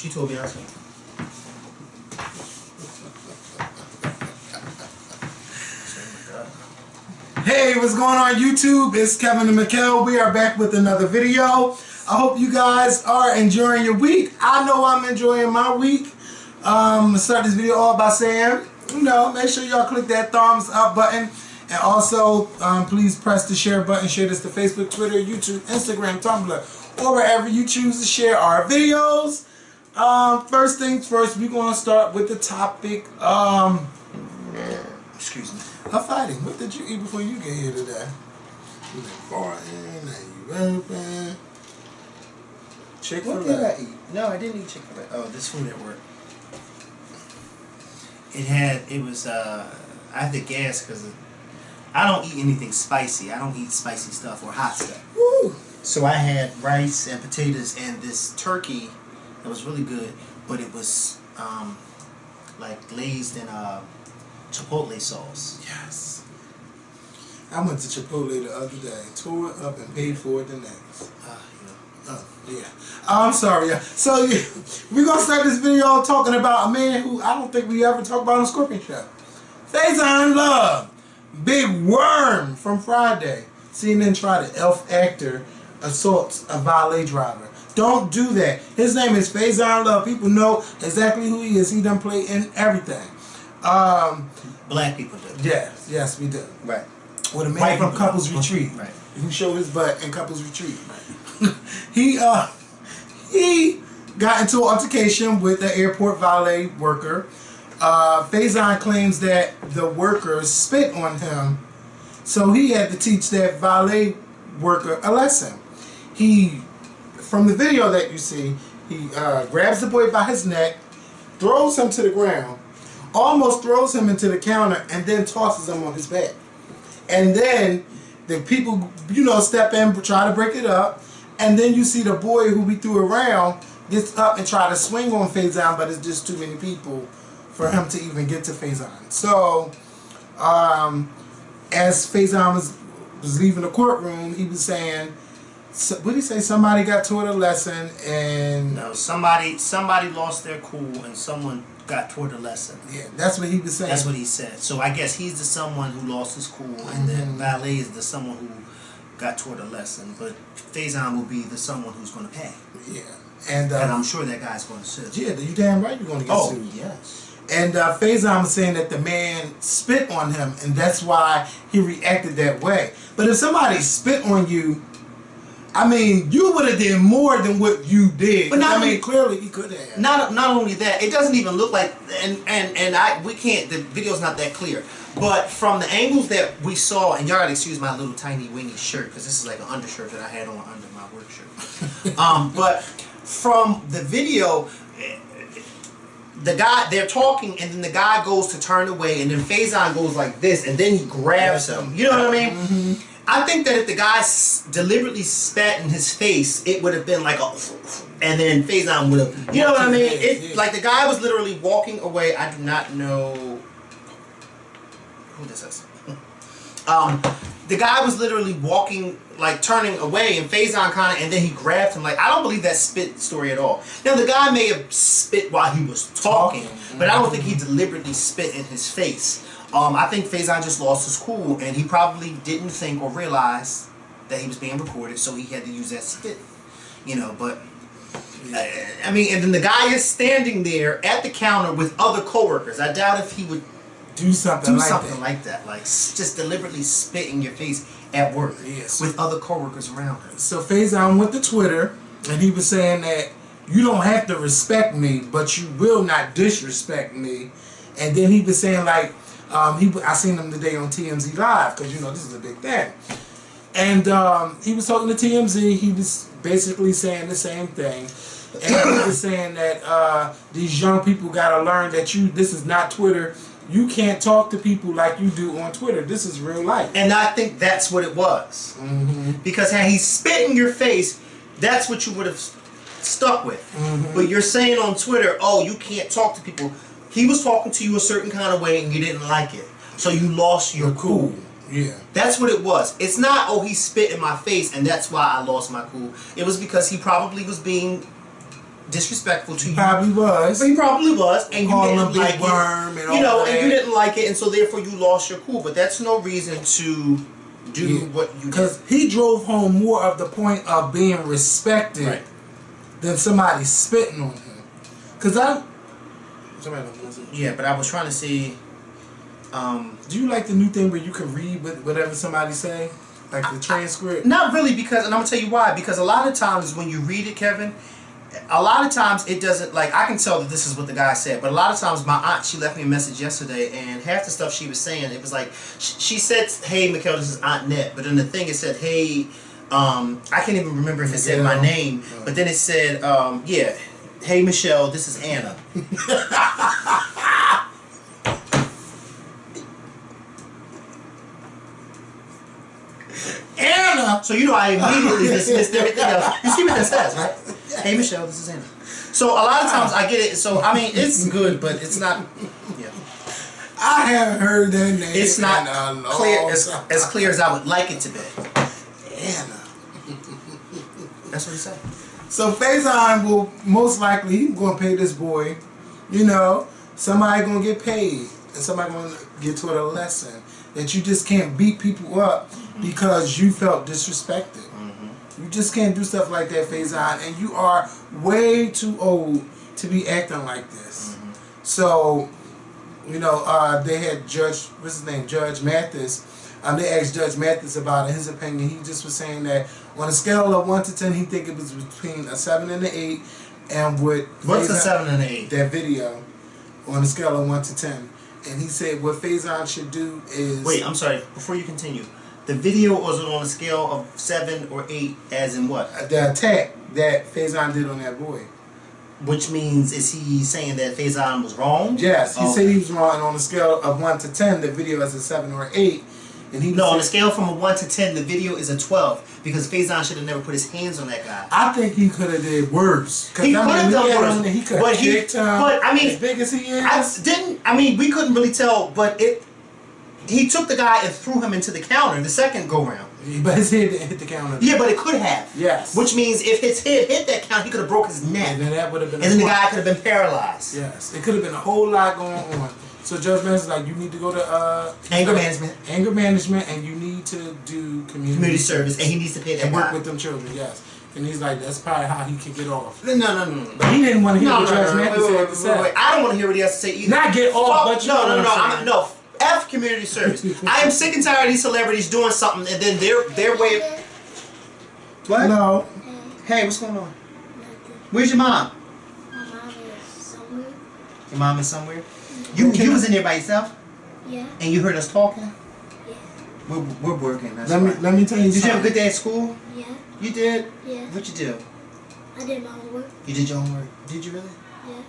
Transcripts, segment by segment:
She told me I was. Hey, what's going on YouTube? It's Kevin and Mikkel. We are back with another video. I hope you guys are enjoying your week. I know I'm enjoying my week. Start this video off by saying, make sure y'all click that thumbs up button. And also, please press the share button. Share this to Facebook, Twitter, YouTube, Instagram, Tumblr, or wherever you choose to share our videos. First things first, we're going to start with the topic, Excuse me. of fighting. What did you eat before you get here today? You been farting, now you rapping. Chick-fil-A. What did I eat? No, I didn't eat Chick-fil-A. Oh, this food at work. I had to gas because I don't eat anything spicy. I don't eat spicy stuff or hot stuff. Woo! So I had rice and potatoes and this turkey that was really good, but it was like glazed in chipotle sauce. Yes. I went to Chipotle the other day, tore it up and paid for it the next. Yeah. I'm sorry, yeah. So we're going to start this video talking about a man who I don't think we ever talked about on Scorpion Show. Faizon Love. Big worm from Friday. CNN tried to elf actor assaults a valet driver. Don't do that. His name is Faizon Love. People know exactly who he is. He done played in everything. Black people do. Yes, we do. Right. With a man from Couples Retreat. Right. Who showed his butt in Couples Retreat. Right. He got into an altercation with an airport valet worker. Faizon claims that the worker spit on him, so he had to teach that valet worker a lesson. From the video that you see, he grabs the boy by his neck, throws him to the ground, almost throws him into the counter, and then tosses him on his back. And then the people, step in, try to break it up, and then you see the boy who we threw around gets up and try to swing on Faizon, but it's just too many people for him to even get to Faizon. So, as Faizon was leaving the courtroom, he was saying, what did he say? Somebody got taught a lesson, and no, somebody lost their cool, and someone got taught a lesson. Yeah, that's what he was saying. That's what he said. So I guess he's the someone who lost his cool, and the valet is the someone who got taught a lesson. But Faizon will be the someone who's going to pay. Yeah, and I'm sure that guy's going to sue. Yeah, you damn right you're going to get sued. Oh, yes. And Faizon was saying that the man spit on him, and that's why he reacted that way. But if somebody spit on you, I mean, you would have did more than what you did. But clearly he could have. Not only that, it doesn't even look like, we can't. The video's not that clear. But from the angles that we saw, and y'all gotta excuse my little tiny wingy shirt because this is like an undershirt that I had on under my work shirt. But from the video, the guy, they're talking, and then the guy goes to turn away, and then Faizon goes like this, and then he grabs him. You know what I mean? Mm-hmm. I think that if the guy deliberately spat in his face, it would have been like and then Faizon would have, you know what I mean? Like the guy was literally walking away. I do not know who this is. The guy was literally walking, like turning away, and Faizon and then he grabbed him. Like, I don't believe that spit story at all. Now, the guy may have spit while he was talking, but I don't think he deliberately spit in his face. I think Faizon just lost his cool, and he probably didn't think or realize that he was being recorded, so he had to use that spit. But I mean, and then the guy is standing there at the counter with other coworkers. I doubt if he would do something like that, like just deliberately spit in your face at work with other coworkers around him. So Faizon went to Twitter, and he was saying that you don't have to respect me, but you will not disrespect me. And then he was saying like, I seen him today on TMZ Live because this is a big thing, and he was talking to TMZ. He was basically saying the same thing, and he was saying that these young people gotta learn that this is not Twitter. You can't talk to people like you do on Twitter. This is real life. And I think that's what it was. Mm-hmm. Because had he spit in your face, that's what you would have stuck with. Mm-hmm. But you're saying on Twitter, oh, you can't talk to people. He was talking to you a certain kind of way and you didn't like it. So you lost your cool. Yeah. That's what it was. It's not, oh, he spit in my face and that's why I lost my cool. It was because he probably was being disrespectful to you. Probably was. He probably was, and you didn't like worm it. And all that. And you didn't like it, and so therefore you lost your cool. But that's no reason to do what you did. Because he drove home more of the point of being respected than somebody spitting on him. Because yeah, but I was trying to see. Do you like the new thing where you can read whatever somebody say? Like the transcript? Not really, because, and I'm going to tell you why. Because a lot of times when you read it, Kevin, a lot of times it doesn't, like, I can tell that this is what the guy said, but a lot of times my aunt, she left me a message yesterday, and half the stuff she was saying, it was like, she said, hey, Mikhail, this is Aunt Net, but then the thing, it said, hey, I can't even remember if it said my name, but then it said, yeah, hey, Michelle, this is Anna. Anna! So you know I immediately dismissed everything else. You see what that says, right? Hey Michelle, this is Anna. So a lot of times I get it. So I mean, it's good, but it's not. Yeah. I haven't heard that name. It's not clear as clear as I would like it to be. Anna. That's what he said. So Faizon will most likely he's gonna pay this boy. You know, somebody gonna get paid, and somebody gonna get taught a lesson that you just can't beat people up because you felt disrespected. You just can't do stuff like that, Faizon, and you are way too old to be acting like this. So, you know, they had Judge, what's his name, Judge Mathis. They asked Judge Mathis about his opinion. He just was saying that on a scale of 1 to 10, he think it was between a 7 and an 8. And with what's Faizon, a 7 and an 8? That video on a scale of 1 to 10. And he said what Faizon should do is... Wait, I'm sorry. Before you continue. The video was on a scale of 7 or 8 as in what? The attack that Faizon did on that boy. Which means, is he saying that Faizon was wrong? Yes. He said he was wrong. And on a scale of 1 to 10, the video is a 7 or 8. And he on a scale from a 1 to 10, the video is a 12. Because Faizon should have never put his hands on that guy. I think he could have did worse. He could have done worse. He could have kicked him. But I mean, as big as he is. We couldn't really tell, but he took the guy and threw him into the counter the second go round. But his head didn't hit the counter. Yeah, but it could have. Yes. Which means if his head hit that counter, he could have broke his neck. And then that would have been. And then the guy could have been paralyzed. Yes. It could have been a whole lot going on. So Judge Mathis is like, you need to go to anger management. Anger management, and you need to do community service, and he needs to pay that and guy. work with them children. Yes. And he's like, that's probably how he can get off. No. But he didn't want to hear what Judge Mathis had to say. Wait. I don't want to hear what he has to say either. Not get off, but no. F community service. I am sick and tired of these celebrities doing something and then their way of... What? Hello. Hey, what's going on? Where's your mom? My mom is somewhere. Your mom is somewhere? You was in there by yourself? Yeah. And you heard us talking? Yeah. We're working. That's let me tell you Did something. you have a good day at school? Yeah. You did? Yeah. What'd you do? I did my homework. You did your homework? Did you really? Yeah.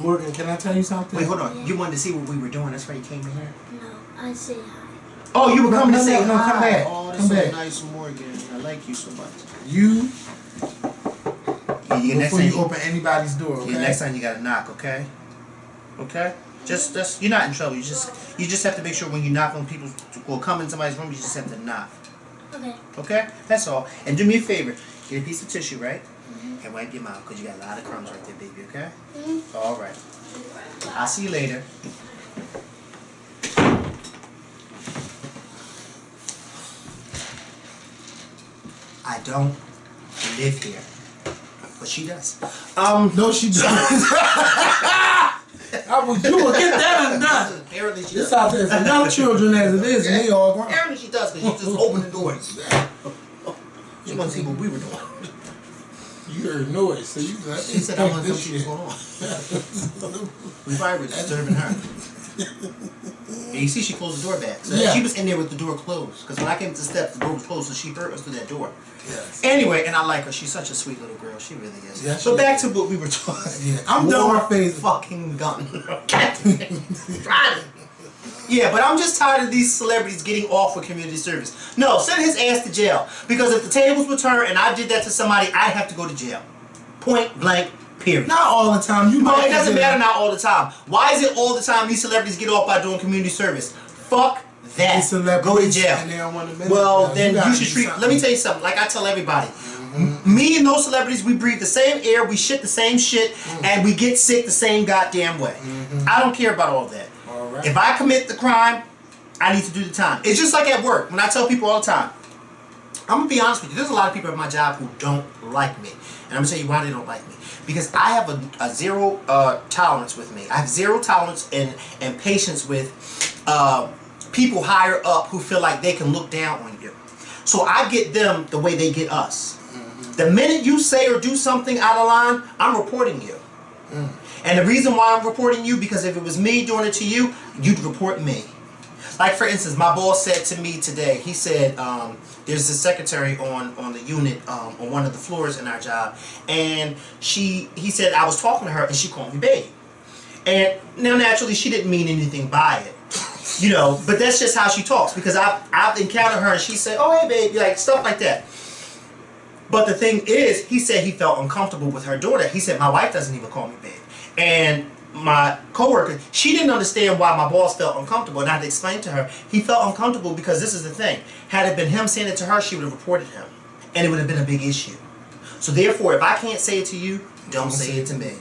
Morgan, can I tell you something? Wait, hold on. Yeah. You wanted to see what we were doing. That's why you came in here? No, I say hi. Oh, you were coming to say no, hi. come back. Oh, that's Come so back. nice, Morgan. I like you so much. You, Next before time you open anybody's door, okay? Yeah, next time you gotta knock, okay? Okay? Just you're not in trouble. You just have to make sure when you knock on people or come in somebody's room, you just have to knock. Okay. Okay? That's all. And do me a favor. Get a piece of tissue, right? And wipe your mouth because you got a lot of crumbs right there, baby, okay? All right. I'll see you later. I don't live here. But she does. No, she doesn't. You will get that undone. Apparently she This does. out there for young children as it is, and they all grown. Apparently she does because she just opened the doors. She wanted to see what we were doing. You heard noise, so you got. She said I want to know what was going on. We probably were disturbing her. And you see she closed the door back. So Yeah. she was in there with the door closed. Because when I came to the steps, the door was closed, so she heard us through that door. Yes. Anyway, and I like her. She's such a sweet little girl. She really is. Yeah, so she back is. to what we were talking. Yeah, I'm done with Faizon. Fucking gun. Yeah, but I'm just tired of these celebrities getting off with community service. No, send his ass to jail. Because if the tables were turned and I did that to somebody, I'd have to go to jail. Point blank, period. Not all the time. You No, might it doesn't do matter that. now all the time. Why is it all the time these celebrities get off by doing community service? Fuck that. These celebrities, Go to jail. and they don't want to Well, you then gotta you should do treat... something. Let me tell you something. Like I tell everybody, Me and those celebrities, we breathe the same air, we shit the same shit, and we get sick the same goddamn way. I don't care about all that. All right. If I commit the crime, I need to do the time. It's just like at work. When I tell people all the time, I'm going to be honest with you, there's a lot of people at my job who don't like me. And I'm going to tell you why they don't like me. Because I have a zero tolerance with me. I have zero tolerance and patience with people higher up who feel like they can look down on you. So I get them the way they get us. The minute you say or do something out of line, I'm reporting you. And the reason why I'm reporting you, because if it was me doing it to you, you'd report me. Like for instance, my boss said to me today, he said, there's a secretary on the unit, on one of the floors in our job, and he said I was talking to her and she called me babe. And now naturally she didn't mean anything by it. You know, but that's just how she talks, because I've encountered her and she said, oh hey babe, like stuff like that. But the thing is, he said he felt uncomfortable with her doing that. He said my wife doesn't even call me babe. And my coworker, she didn't understand why my boss felt uncomfortable, and I had to explain to her he felt uncomfortable because this is the thing. Had it been him saying it to her, she would have reported him, and it would have been a big issue. So therefore, if I can't say it to you, don't say it to me.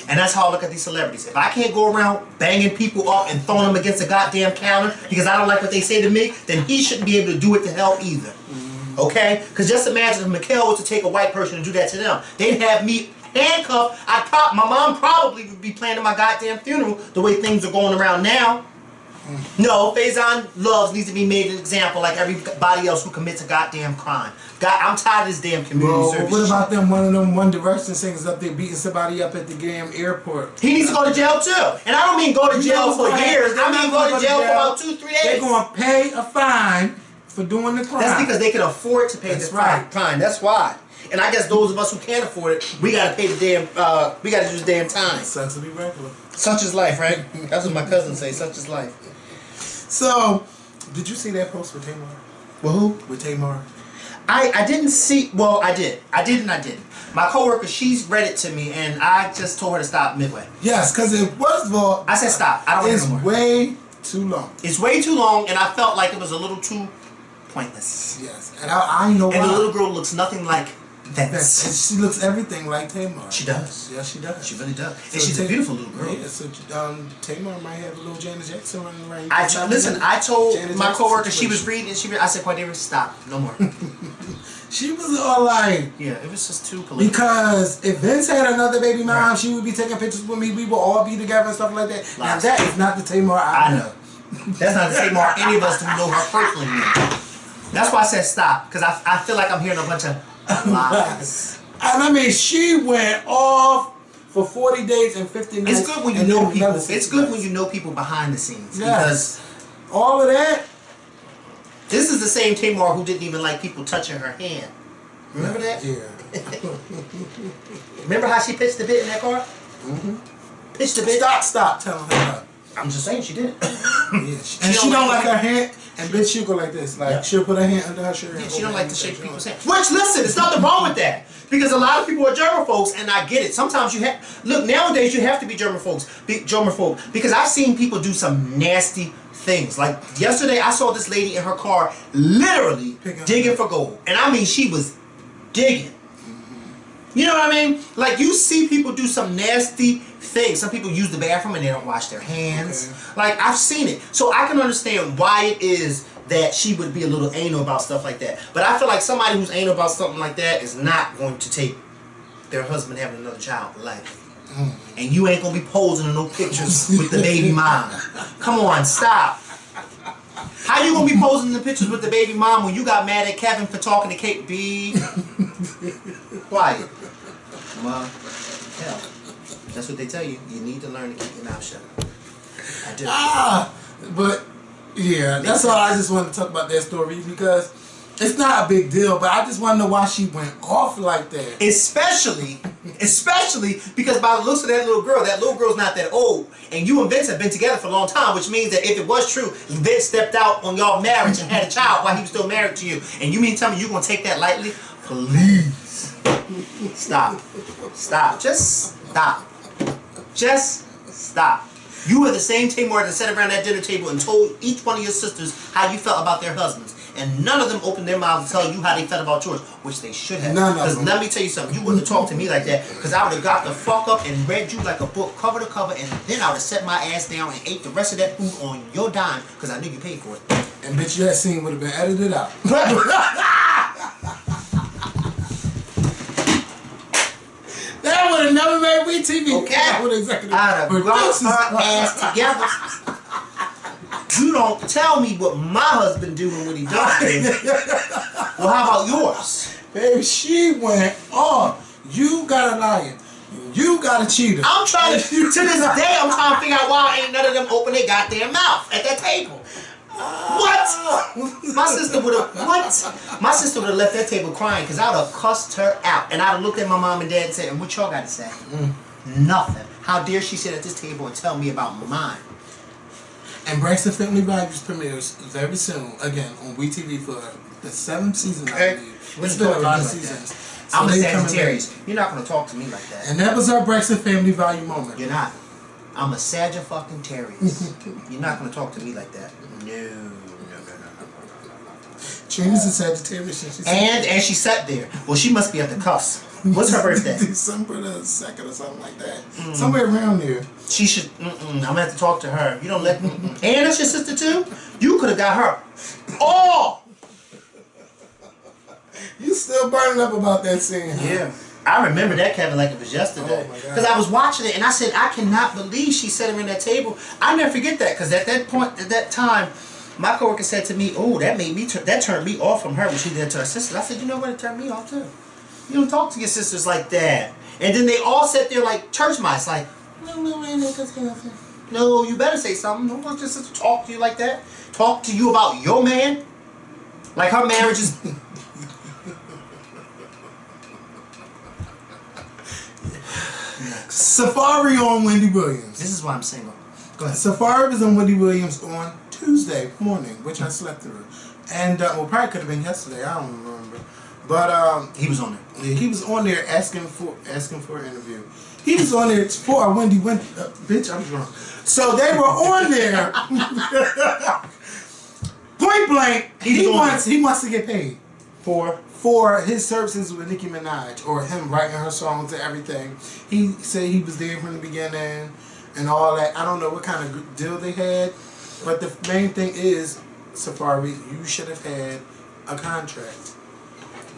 And that's how I look at these celebrities. If I can't go around banging people up and throwing them against a goddamn counter because I don't like what they say to me, then he shouldn't be able to do it to hell either. Okay? Because just imagine if Mikhail was to take a white person and do that to them. They'd have me handcuffed. My mom probably would be planning my goddamn funeral the way things are going around now. No, Faizon Loves needs to be made an example like everybody else who commits a goddamn crime. God, I'm tired of this damn community service. What about them, one of them One Direction singers up there beating somebody up at the damn airport? He needs to go to jail too. And I don't mean go to jail for years. I mean go to jail for about 2-3 days. They're going to pay a fine for doing the crime. That's because they can afford to pay this fine. That's why. And I guess those of us who can't afford it, we gotta pay the damn, we gotta do the damn time. Sucks to be regular. Such is life, right? That's what my cousins say, such is life. So, did you see that post with Tamar? With who? With Tamar. I didn't see, well, I did. I did and I didn't. My coworker, she's read it to me, and I just told her to stop midway. Yes, because first of all, I said stop. I don't want it's no more. way too long. It's way too long, and I felt like it was a little too pointless. Yes, and I know why. And the little girl looks nothing like that. And she looks everything like Tamar. She does. Yes, she does. She really does. So And she's a beautiful little girl. Yeah, so Tamar might have a little Janet Jackson running around. I told Janet my Jackson coworker, she situation. was reading, I said, Quadira, stop. No more. She was all like, Yeah, it was just too political. because if Vince had another baby mom, she would be taking pictures with me. We would all be together and stuff like that. Now that is not the Tamar I know. That's not the same or any of us who know her personally. That's why I said stop, because I feel like I'm hearing a bunch of lies. And I mean, she went off for 40 days and 50 nights. It's good when you and know then people. another 60 It's good when nights. you know people behind the scenes. Yes. Because all of that. this is the same Tamar who didn't even like people touching her hand. Remember that? Yeah. Remember how she pitched the bit in that car? Pitched the bit? Stop telling her that. I'm just saying she did it. Yeah, she don't like her hand, and bitch, she'll go like this. Like, she'll put her hand under her shirt. Yeah, she don't like to shake people's hands. Which, listen, there's nothing wrong with that. Because a lot of people are germaphobes, and I get it. Sometimes you have... Look, nowadays you have to be germaphobe. Because I've seen people do some nasty things. Like, yesterday I saw this lady in her car literally digging for gold. And I mean, she was digging. You know what I mean? Like, you see people do some nasty things. Some people use the bathroom and they don't wash their hands. Okay. Like, I've seen it. So I can understand why it is that she would be a little anal about stuff like that. But I feel like somebody who's anal about something like that is not going to take their husband having another child life. And you ain't going to be posing in no pictures with the baby mom. Come on, stop. How you going to be posing in the pictures with the baby mom when you got mad at Kevin for talking to Kate B? Quiet. Well, hell. That's what they tell you. You need to learn to keep your mouth shut. I do. But yeah, that's all. I just wanted to talk about that story because it's not a big deal. But I just want to know why she went off like that. Especially because by the looks of that little girl's not that old, and you and Vince have been together for a long time, which means that if it was true, Vince stepped out on y'all marriage and had a child while he was still married to you, and you mean to tell me you're gonna take that lightly? Please. Stop. Stop. Just stop. Just stop. You were the same Tamar that sat around that dinner table and told each one of your sisters how you felt about their husbands. and none of them opened their mouths to tell you how they felt about yours, which they should have. None of Because them. let me tell you something, you wouldn't have talked to me like that, because I would have got the fuck up and read you like a book, cover to cover, and then I would have set my ass down and ate the rest of that food on your dime, because I knew you paid for it. And bitch, that scene would have been edited out. That would have never made WeTV. Okay. That would executive. I'd have brought Producers- her ass together. You don't tell me what my husband doing when he does things. Well, how about yours? Baby, she went off. You got a liar. You got a cheater. I'm trying to this day, I'm trying to figure out why ain't none of them open their goddamn mouth at that table. What? My sister would have, what? My sister would have left that table crying because I would have cussed her out. And I would have looked at my mom and dad and said, and what y'all got to say? Nothing. How dare she sit at this table and tell me about mine? And Braxton Family Values premieres very soon, again, on WeTV for the 7th season, I believe. It's been a lot of seasons. So I'm a they coming Sagittarius. You're not going to talk to me like that. And that was our Braxton Family Value moment. You're not. I'm a Sagittarius. You're not going to talk to me like that. No. Trina's a Sagittarius. And she sat there. Well, she must be at the cusp. What's her birthday? December the 2nd or something like that. Somewhere around there. She should. I'm gonna have to talk to her. You don't let. And that's your sister too. You could have got her. Oh. You still burning up about that scene? Huh? Yeah. I remember that, Kevin, like it was yesterday. Oh my God. Because I was watching it and I said, I cannot believe she sat her in that table. I never forget that because at that point, at that time, my coworker said to me, "Oh, that made me. That turned me off from her when she did it to her sister." I said, "You know what? It turned me off too. You don't talk to your sisters like that." And then they all sat there like church mice, like, no, you better say something. Don't want your sister to talk to you like that. Talk to you about your man. Like her marriage is. Safaree on Wendy Williams. This is why I'm single. Go ahead. Safaree was on Wendy Williams on Tuesday morning, which I slept through. And, well, probably could have been yesterday. I don't remember. But, He was on there. yeah, he was on there asking for an interview. He was on there for Wendy. Bitch, I'm drunk. So they were on there. Point blank, he wants to get paid for his services with Nicki Minaj, or him writing her songs and everything. He said he was there from the beginning and all that. I don't know what kind of deal they had, but the main thing is, Safaree, you should have had a contract.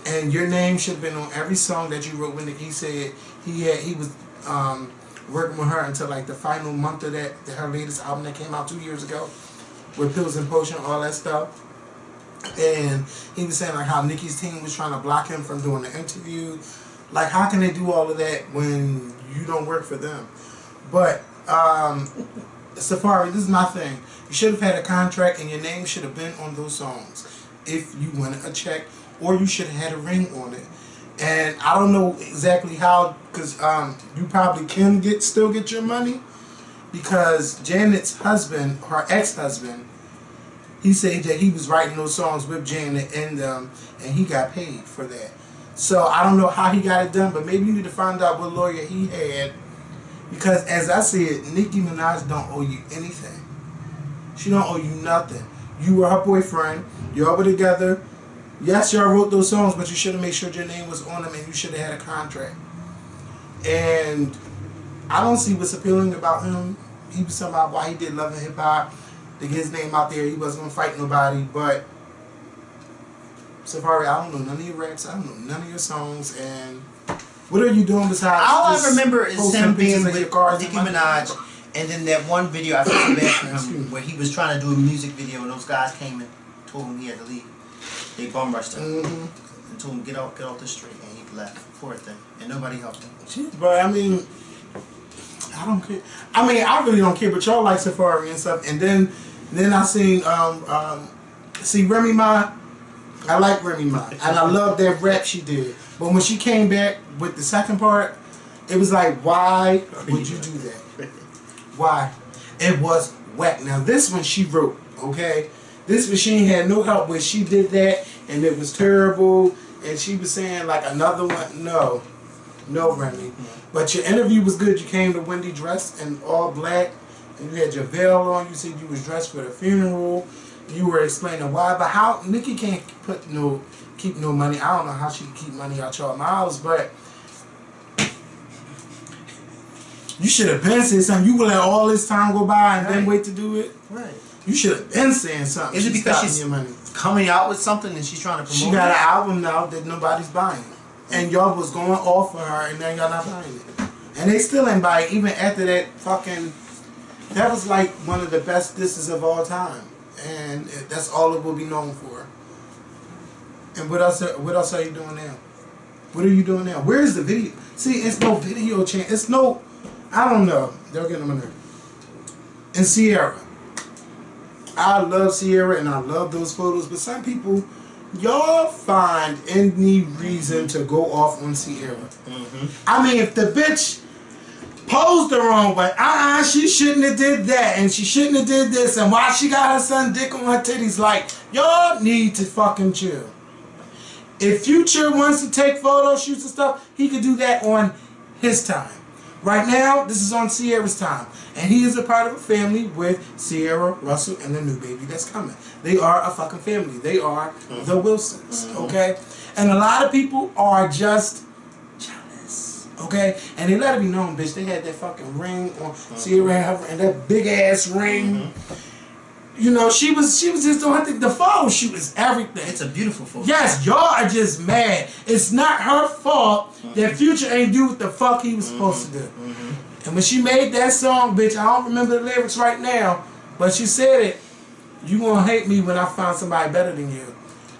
And your name should have been on every song that you wrote with Nicki. He said he was working with her until like the final month of her latest album that came out 2 years ago, with Pills and Potion, all that stuff. And he was saying like how Nicki's team was trying to block him from doing the interview. Like, how can they do all of that when you don't work for them? But Safaree, this is my thing. You should have had a contract and your name should have been on those songs if you wanted a check, or you should have had a ring on it. And I don't know exactly how, because you probably can still get your money, because Janet's husband, her ex-husband, he said that he was writing those songs with Janet and he got paid for that. So I don't know how he got it done, but maybe you need to find out what lawyer he had, because as I said, Nicki Minaj don't owe you anything. She don't owe you nothing. You were her boyfriend. Y'all were together. Yes, y'all wrote those songs, but you should have made sure your name was on them, and you should have had a contract. And I don't see what's appealing about him. He was talking about why he did Love and Hip Hop, to get his name out there. He wasn't going to fight nobody, but Safaree, I don't know none of your raps. I don't know none of your songs. And what are you doing besides All I just remember is posting him being pictures of with your cars Nicki and money? Minaj, and then that one video I feel so bad for him where he was trying to do a music video and those guys came and told him he had to leave. They bum rushed him and told him get off the street, and he left. Poor thing, and nobody helped him. But I mean, I don't care. I mean, I really don't care. But y'all like Safaree and stuff. And then I seen see Remy Ma. I like Remy Ma, and I love that rap she did. But when she came back with the second part, it was like, why would you do that? Why? It was whack. Now this one she wrote, okay? This one she ain't had no help with. She did that, and it was terrible. And she was saying like another one. No, Remy. But your interview was good. You came to Wendy dressed in all black, and you had your veil on. You said you was dressed for the funeral. you were explaining why, but how Nikki can't keep no money. I don't know how she can keep money out y'all mouths, but you should have been saying something. You would let all this time go by and then wait to do it. Right. You should have been saying something. Is it because she's your money? coming out with something and she's trying to promote? She got an album now that nobody's buying, and y'all was going off for her, and now y'all not buying it, and they still ain't buying it even after that fucking. That was like one of the best disses of all time, and that's all it will be known for. And what else? What else are you doing now? What are you doing now? Where is the video? See, it's no video chance. It's no. I don't know. They'll get them in there. And Ciara. I love Ciara and I love those photos, but some people, y'all find any reason to go off on Ciara. I mean, if the bitch posed the wrong way, she shouldn't have did that, and she shouldn't have did this, and why she got her son dick on her titties, like, y'all need to fucking chill. If Future wants to take photo shoots and stuff, he could do that on his time. Right now, this is on Ciara's time. And he is a part of a family with Ciara, Russell, and the new baby that's coming. They are a fucking family. They are the Wilsons, okay? And a lot of people are just jealous, okay? And they let it be known, bitch, they had that fucking ring on Ciara and that big-ass ring. You know, she was just doing, I think the photo shoot is everything. It's a beautiful photo. Yes, y'all are just mad. It's not her fault that Future ain't do what the fuck he was supposed to do. And when she made that song, bitch, I don't remember the lyrics right now, but she said it, you gonna hate me when I find somebody better than you.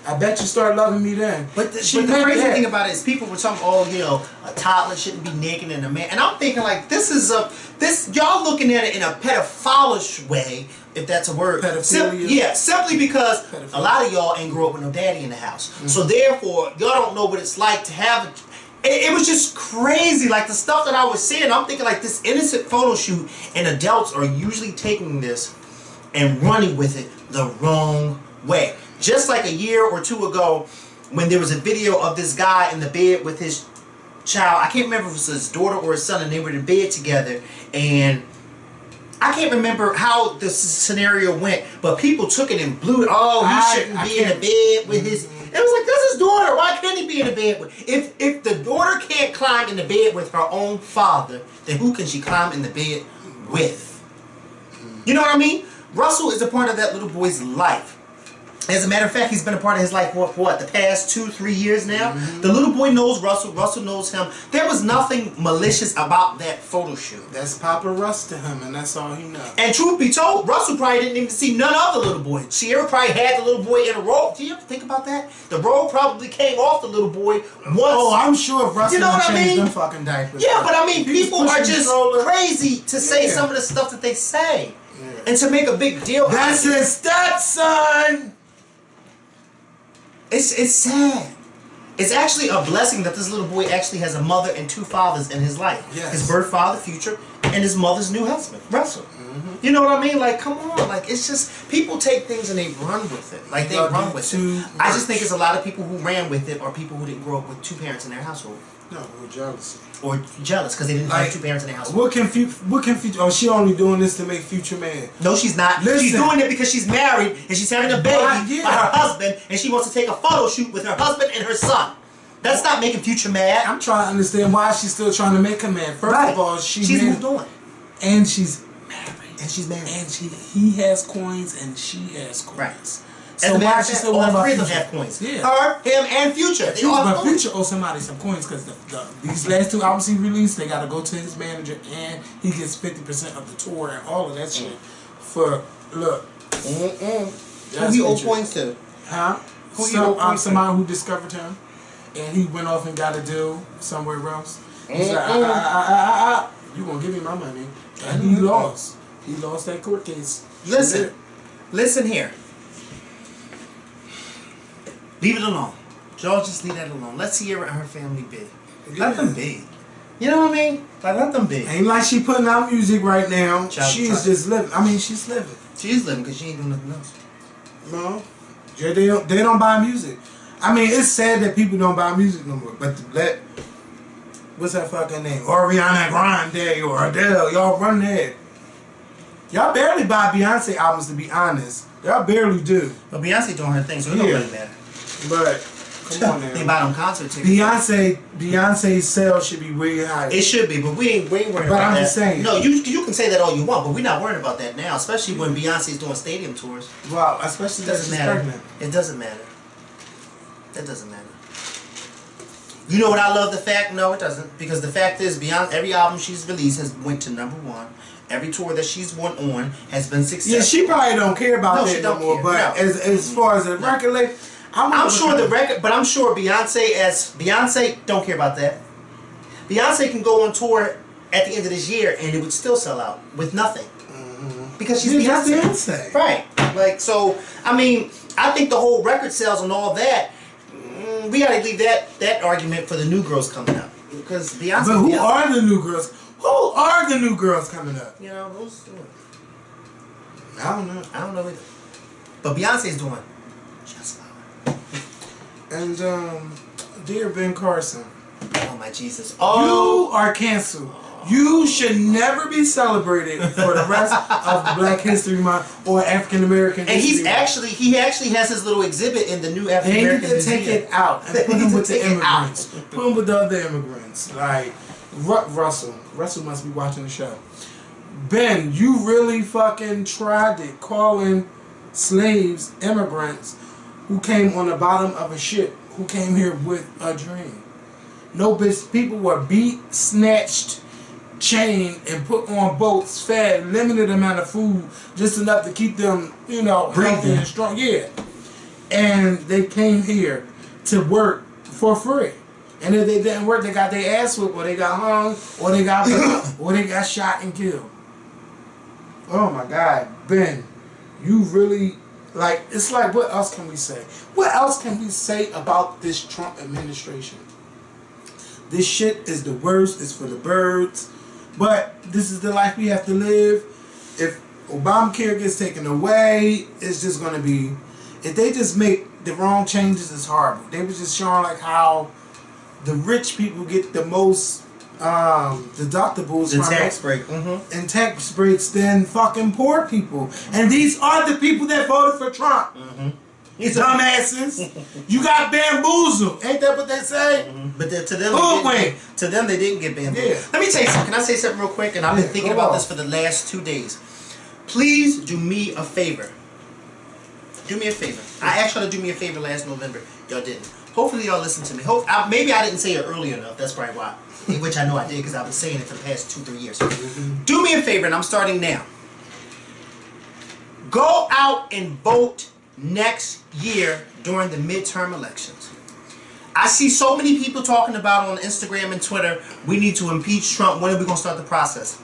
I bet you start loving me then. But the crazy thing about it is people were talking, oh, you know, a toddler shouldn't be naked in a man. And I'm thinking like, y'all looking at it in a pedophilish way, if that's a word. Pedophilia. Simply because a lot of y'all ain't grew up with no daddy in the house. So therefore, y'all don't know what it's like to have it was just crazy, like the stuff that I was seeing. I'm thinking like this innocent photo shoot, and adults are usually taking this and running with it the wrong way. Just like a year or two ago, when there was a video of this guy in the bed with his child. I can't remember if it was his daughter or his son, and they were in bed together. And I can't remember how the scenario went, but people took it and blew it. Oh, he shouldn't be in the bed with his. It was like, that's his daughter. Why can't he be in the bed with? If the daughter can't climb in the bed with her own father, then who can she climb in the bed with? You know what I mean? Russell is a part of that little boy's life. As a matter of fact, he's been a part of his life for what, the past 2-3 years now? The little boy knows Russell. Russell knows him. There was nothing malicious about that photo shoot. That's Papa Russ to him, and that's all he knows. And truth be told, Russell probably didn't even see none of the little boy. Ciara probably had the little boy in a robe. Do you ever think about that? The robe probably came off the little boy once. Oh, I'm sure if Russell changed them fucking diapers. Yeah, but I mean, people are just crazy to say some of the stuff that they say. And to make a big deal. That's his stepson! It's sad. It's actually a blessing that this little boy actually has a mother and 2 fathers in his life. Yes. His birth father, Future, and his mother's new husband, Russell. You know what I mean? Like, come on. Like, it's just, people take things and they run with it. Like, they run with it. I just think it's a lot of people who ran with it are people who didn't grow up with 2 parents in their household. No, we're jealous. Or jealous because they didn't have 2 parents in their household. What can Future? Oh, she only doing this to make Future mad. No, she's not. Listen. She's doing it because she's married and she's having a baby by her husband, and she wants to take a photo shoot with her husband and her son. That's not making Future mad. I'm trying to understand why she's still trying to make him mad. First of all, she's moved on, and she's married, and she's married, and he has coins and she has coins. Right. So why she still all want 3 about of them have Future? coins. Yeah. Her, him, and Future. They all have Future owes somebody some coins because these last 2 albums he released, they got to go to his manager, and he gets 50% of the tour and all of that shit. For look, who he owe coins to? Huh? Somebody who discovered him, and he went off and got a deal somewhere else. He's like, you gonna give me my money? And he lost. He lost that court case. Listen here. Leave it alone. Y'all just leave that alone. Let Ciara and her family be. Let them be. You know what I mean? Like, let them be. Ain't like she putting out music right now. She's just living. I mean, she's living. She's living because she ain't doing nothing else. No. Yeah, they don't buy music. I mean, it's sad that people don't buy music no more. But what's that fucking name? Ariana Grande or Adele. Y'all run that. Y'all barely buy Beyonce albums, to be honest. Y'all barely do. But Beyonce doing her thing, so it don't really matter. But come on now. They buy them concert tickets. Beyonce's sales should be way higher. It should be, but we ain't worried about that. But I'm just saying. No, you can say that all you want, but we're not worried about that now, especially when Beyonce's doing stadium tours. Well, especially It that doesn't she's matter. pregnant. It doesn't matter. That doesn't matter. You know what I love the fact? No, it doesn't. Because the fact is, Beyonce, every album she's released has went to #1. Every tour that she's went on has been successful. Yeah, she probably don't care about that no more. But as far as the record label, I'm sure the record, but I'm sure Beyonce don't care about that. Beyonce can go on tour at the end of this year and it would still sell out with nothing because she's Beyonce. Right? Like so. I mean, I think the whole record sales and all that. We gotta leave that argument for the new girls coming up because Beyonce. But who are the new girls? Who are the new girls coming up? You know, who's doing? I don't know. I don't know either. But Beyonce's doing just fine. And dear Ben Carson, oh my Jesus! Oh, you are canceled. You should never be celebrated for the rest of Black History Month or African American History Month. And he actually has his little exhibit in the new African American Museum. They need to take it out and put him with the immigrants. Put him with the other immigrants. Like Russell must be watching the show. Ben, you really fucking tried it, calling slaves immigrants who came on the bottom of a ship, who came here with a dream. No bitch, people were beat, snatched, chained, and put on boats, fed limited amount of food, just enough to keep them, you know, healthy and strong. Yeah. And they came here to work for free. And if they didn't work, they got their ass whipped, or they got hung, or they got or they got shot and killed. Oh my God, Ben, you really, like, it's like, what else can we say? What else can we say about this Trump administration? This shit is the worst. It's for the birds. But this is the life we have to live. If Obamacare gets taken away, it's just going to be, if they just make the wrong changes, it's horrible. They were just showing like how the rich people get the most deductibles. The tax break. And tax breaks than fucking poor people. And these are the people that voted for Trump. Dumbasses. You got bamboozled. Ain't that what they say? But to them they didn't get bamboozled. Yeah. Let me tell you something. Can I say something real quick? And I've been thinking about this for the last 2 days. Please do me a favor. Do me a favor. I asked y'all to do me a favor last November. Y'all didn't. Hopefully y'all listened to me. Maybe I didn't say it early enough. That's probably why. Which I know I did because I've been saying it for the past 2-3 years. Do me a favor, and I'm starting now. Go out and vote next year during the midterm elections. I see so many people talking about on Instagram and Twitter, we need to impeach Trump. When are we going to start the process?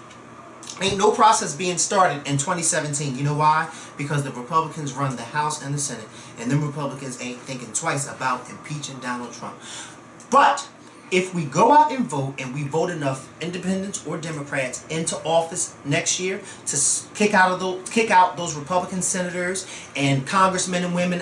Ain't no process being started in 2017. You know why? Because the Republicans run the House and the Senate, and them Republicans ain't thinking twice about impeaching Donald Trump. But if we go out and vote, and we vote enough independents or Democrats into office next year to kick out those Republican senators and congressmen and women,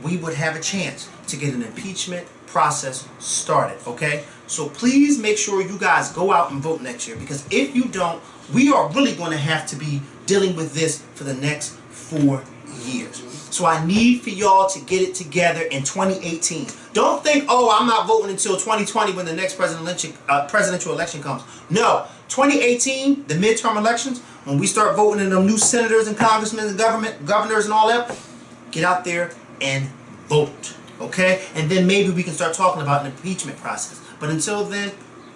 we would have a chance to get an impeachment process started. Okay? So please make sure you guys go out and vote next year, because if you don't, we are really going to have to be dealing with this for the next 4 years. So I need for y'all to get it together in 2018. Don't think, oh, I'm not voting until 2020 when the next presidential election comes. No, 2018, the midterm elections, when we start voting in them new senators and congressmen and governors and all that, get out there and vote, okay? And then maybe we can start talking about an impeachment process. But until then,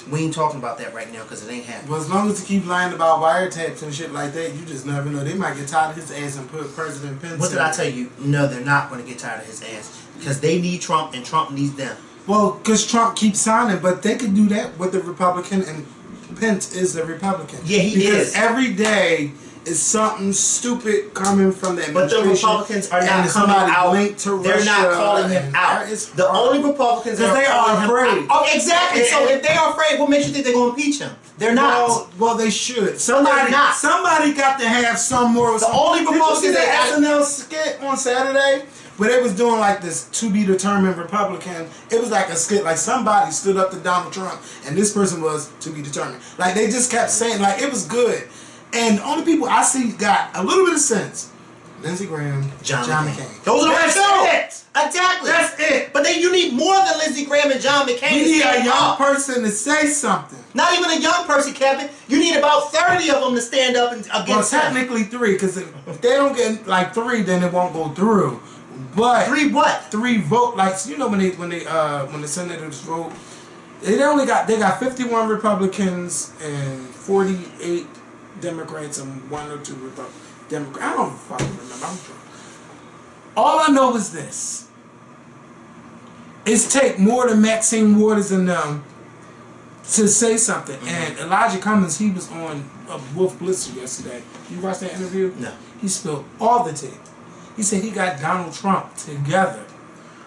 we ain't talking about that right now because it ain't happening. Well, as long as you keep lying about wiretaps and shit like that, you just never know. They might get tired of his ass and put President Pence. What did I tell you? No, they're not going to get tired of his ass because they need Trump and Trump needs them. Well, because Trump keeps signing, but they could do that with the Republican, and Pence is the Republican. Yeah, he is. Because every day is something stupid coming from the administration. But the Republicans are not coming out. They're not calling him out. The only Republicans that they are afraid. Oh, exactly. So if they are afraid, what makes you think they're going to impeach him? They're not. Well, they should. Somebody got to have some more. The only Republicans that SNL skit on Saturday, where they was doing like this to be determined Republican. It was like a skit, like somebody stood up to Donald Trump, and this person was to be determined. Like they just kept saying, like it was good. And the only people I see got a little bit of sense. Lindsey Graham, John McCain. McCain. Those are That's it. Exactly. That's it. But then you need more than Lindsey Graham and John McCain. We need a young up. person to say something. Not even a young person, Kevin. You need about 30 of them to stand up and Well, against them. technically 3, because if they don't get like 3, then it won't go through. But 3 what? 3 vote, like you know when the senators vote, they got 51 Republicans and 48 Democrats and 1 or 2 Democrats. I don't fucking remember. I'm drunk. All I know is this: it's take more than Maxine Waters and them to say something. Mm-hmm. And Elijah Cummings, he was on Wolf Blitzer yesterday. You watched that interview? No. He spilled all the tea. He said he got Donald Trump together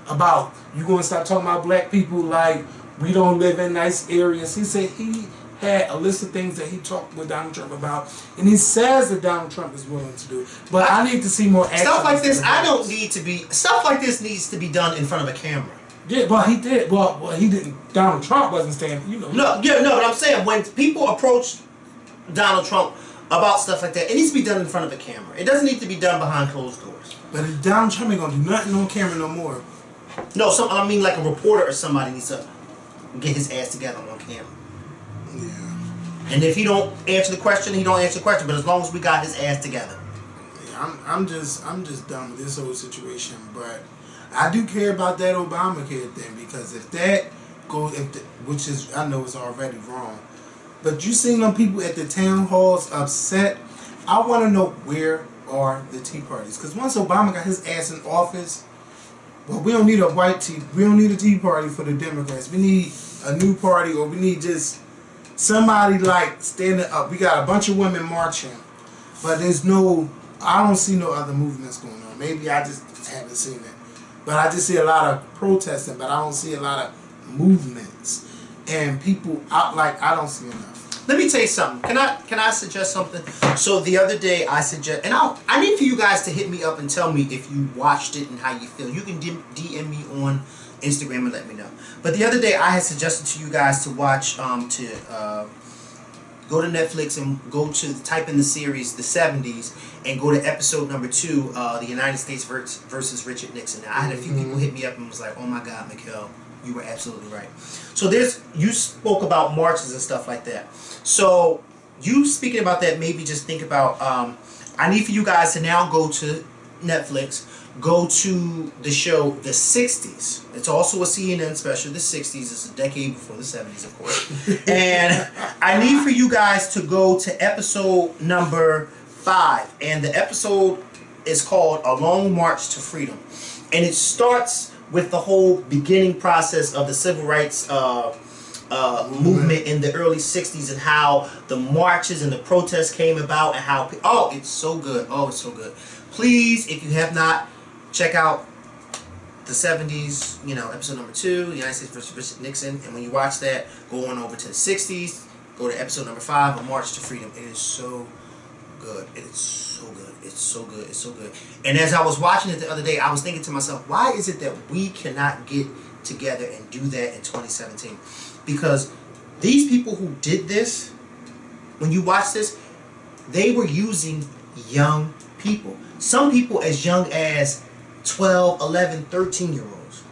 about you going to stop talking about black people like we don't live in nice areas. He said he had a list of things that he talked with Donald Trump about, and he says that Donald Trump is willing to do it. But I need to see more action. Stuff like this, stuff like this needs to be done in front of a camera. Yeah, but he did. Well, he didn't. Donald Trump wasn't standing. You know. No, but I'm saying when people approach Donald Trump about stuff like that, it needs to be done in front of a camera. It doesn't need to be done behind closed doors. But if Donald Trump ain't gonna do nothing on camera no more. No, I mean like a reporter or somebody needs to get his ass together on camera. Yeah. And if he don't answer the question, he don't answer the question. But as long as we got his ass together. Yeah, I'm just done with this whole situation. But I do care about that Obamacare thing, because if that goes, which is, I know it's already wrong, but you seen them people at the town halls upset. I want to know where are the Tea Parties, because once Obama got his ass in office, well, we don't need a we don't need a Tea Party for the Democrats. We need a new party, or we need just somebody like standing up. We got a bunch of women marching, but I don't see no other movements going on. Maybe I just haven't seen it. But I just see a lot of protesting, but I don't see a lot of movements. And people out, like, I don't see enough. Let me tell you something. Can I suggest something? So the other day I suggest, and I need for you guys to hit me up and tell me if you watched it and how you feel. You can DM me on Instagram and let me know. But the other day I had suggested to you guys to watch, go to Netflix and type in the series The 70s and go to episode number 2, the United States versus Richard Nixon. Now, I had a few people hit me up and was like, oh my God, Mikhail, you were absolutely right. So you spoke about marches and stuff like that. So you speaking about that made me just think about, I need for you guys to now go to Netflix, go to the show The 60s. It's also a CNN special. The 60s is a decade before the 70s, of course. And I need for you guys to go to episode number 5. And the episode is called A Long March to Freedom. And it starts with the whole beginning process of the civil rights movement in the early 60s, and how the marches and the protests came about, and how it's so good. Oh, it's so good. Please, if you have not, check out the 70s, episode number 2, the United States versus Richard Nixon. And when you watch that, go on over to the 60s, go to episode number 5, A March to Freedom. It is so good. It is so good. It's so good. It's so good. And as I was watching it the other day, I was thinking to myself, why is it that we cannot get together and do that in 2017? Because these people who did this, when you watch this, they were using young people. Some people as young as 12, 11, 13-year-olds.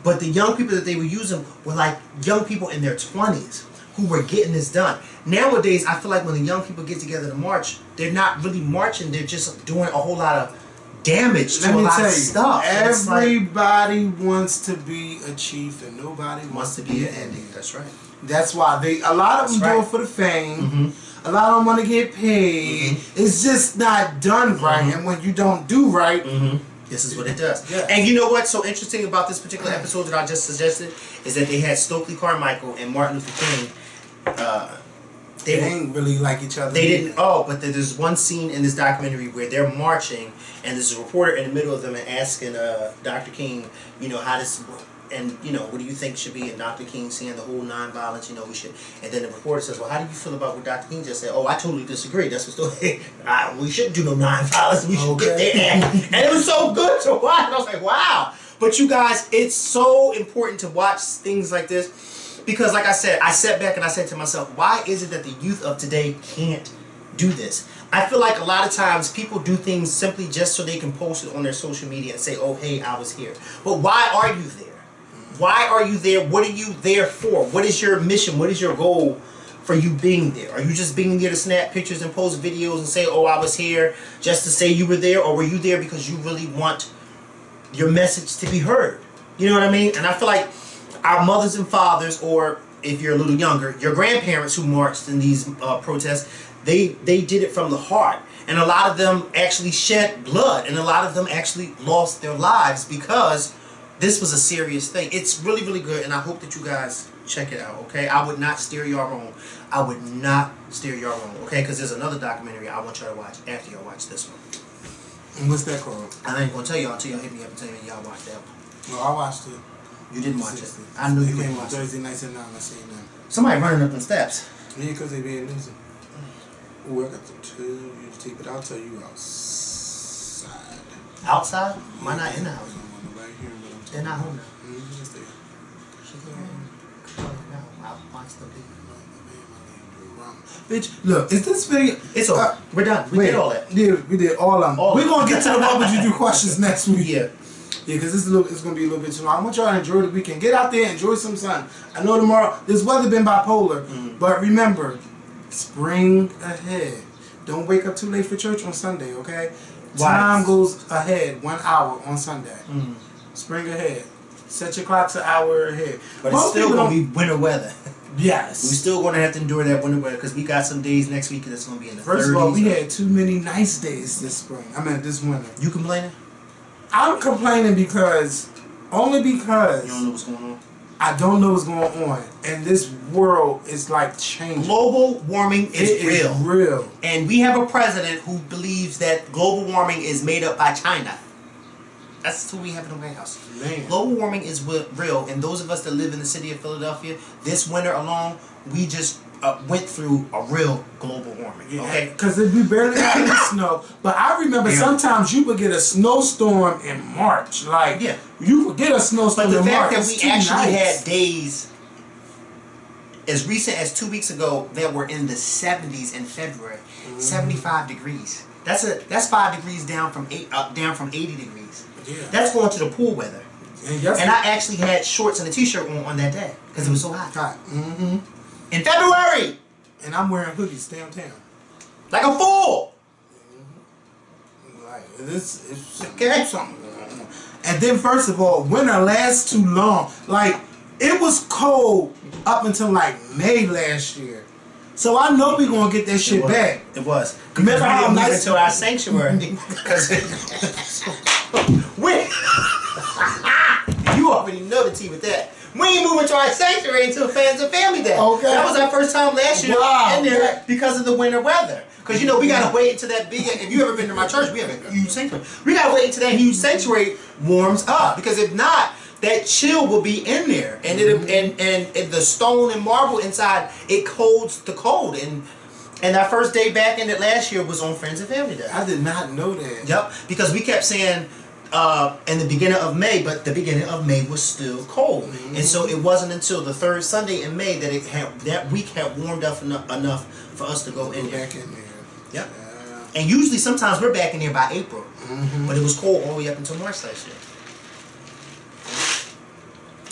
But the young people that they were using were like young people in their 20s who were getting this done. Nowadays, I feel like when the young people get together to march, they're not really marching, they're just doing a whole lot of damage to a lot of stuff. Everybody wants to be a chief and nobody wants to be an Indian. That's right. That's why a lot of them do it for the fame. Mm-hmm. A lot of them want to get paid. Mm-hmm. It's just not done right. Mm-hmm. And when you don't do right, this is what it does. Yeah. And you know what's so interesting about this particular episode that I just suggested is that they had Stokely Carmichael and Martin Luther King. They didn't really like each other. They didn't. Oh, but there's one scene in this documentary where they're marching, and there's a reporter in the middle of them and asking Dr. King, how this, and what do you think should be? And Dr. King saying the whole nonviolence, we should. And then the reporter says, well, how do you feel about what Dr. King just said? Oh, I totally disagree. That's what's we shouldn't do no nonviolence. We should get there. And it was so good to watch. And I was like, wow. But you guys, it's so important to watch things like this. Because like I said, I sat back and I said to myself, why is it that the youth of today can't do this. I feel like a lot of times people do things simply just so they can post it on their social media and say, oh, hey, I was here. But why are you there? Why are you there? What are you there for? What is your mission? What is your goal for you being there? Are you just being there to snap pictures and post videos and say, oh, I was here just to say you were there? Or were you there because you really want your message to be heard? You know what I mean? And I feel like our mothers and fathers, or if you're a little younger, your grandparents who marched in these protests, they did it from the heart. And a lot of them actually shed blood, and a lot of them actually lost their lives because this was a serious thing. It's really, really good, and I hope that you guys check it out, okay? I would not steer y'all wrong. I would not steer y'all wrong, okay? Because there's another documentary I want y'all to watch after y'all watch this one. And what's that called? I ain't going to tell y'all until y'all hit me up and tell me y'all watch that one. Well, I watched it. You didn't watch it. I knew you didn't watch it. Thursday nights at 9, I seen that. Somebody running up the steps. Yeah, because they being lazy. Ooh, I got some too. You take, but I'll tell you outside. Outside? Why not in the house? Right here, but They're not home now. Just there. I'll watch the video. Bitch, look, is this video? It's over. We're done. We did all that. Yeah, we did all of them. We're going to get to the what would you do questions next week. Yeah. Yeah, because it's going to be a little bit too long. I want y'all to enjoy the weekend. Get out there, enjoy some sun. I know tomorrow, this weather been bipolar, but remember, spring ahead. Don't wake up too late for church on Sunday, okay? Time goes ahead 1 hour on Sunday. Spring ahead. Set your clocks an hour ahead. But it's still going to be winter weather. Yes. We're still going to have to endure that winter weather because we got some days next week that's going to be in the 30s. First of all, we had too many nice days this spring. I mean, this winter. You complaining? I'm complaining because, only because You don't know what's going on? I don't know what's going on. And this world is like changing. Global warming is real. Is real. And we have a president who believes that global warming is made up by China. That's who we have in the White House. Man. Global warming is real, and those of us that live in the city of Philadelphia, this winter alone, we just went through a real global warming. Okay, Because we barely got any snow. But I remember sometimes you would get a snowstorm in March. Like, you would get a snowstorm in March. But the fact that we actually had days as recent as 2 weeks ago that were in the 70s in February, 75 degrees. That's 5 degrees down from 80 degrees. Yeah. That's going to the pool weather. And I actually had shorts and a t-shirt on that day because it was so hot. In February! And I'm wearing hoodies downtown. Like a fool! Like, it's Okay. something going on. And then, first of all, winter lasts too long. Like, it was cold up until like May last year. So I know we're going to get that shit back. It was. Remember how we nice went to our sanctuary. Because you already know the tea with that. We ain't moving to our sanctuary until Fans and Family Day. Okay. That was our first time last year in there because of the winter weather. Because, you know, we got to wait until that big... If you ever been to my church, we have a huge sanctuary. We got to wait until that huge sanctuary warms up. Because if not, that chill will be in there. And and the stone and marble inside, it holds the cold. And our first day back in it last year was on Friends and Family Day. I did not know that. Yep. Because we kept saying... in the beginning of May, but the beginning of May was still cold, and so it wasn't until the third Sunday in May that week had warmed up enough for us to go in there. Back in there. Yep. And usually, sometimes we're back in there by April, but it was cold all the way up until March last year.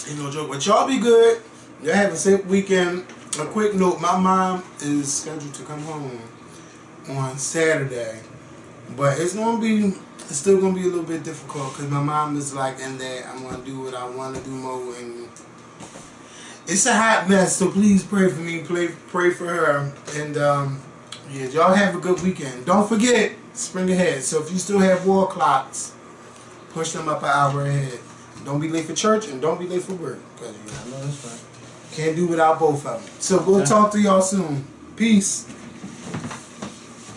Ain't no joke, but y'all be good. Y'all have a safe weekend. A quick note: my mom is scheduled to come home on Saturday, but it's still gonna be a little bit difficult because my mom is like in that I'm gonna do what I want to do more, and it's a hot mess. So please pray for me, pray for her, and yeah, y'all have a good weekend. Don't forget spring ahead. So if you still have wall clocks, push them up an hour ahead. Don't be late for church and don't be late for work because I know that's right. Can't do without both of them. So go talk to y'all soon. Peace.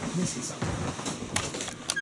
Let me see something.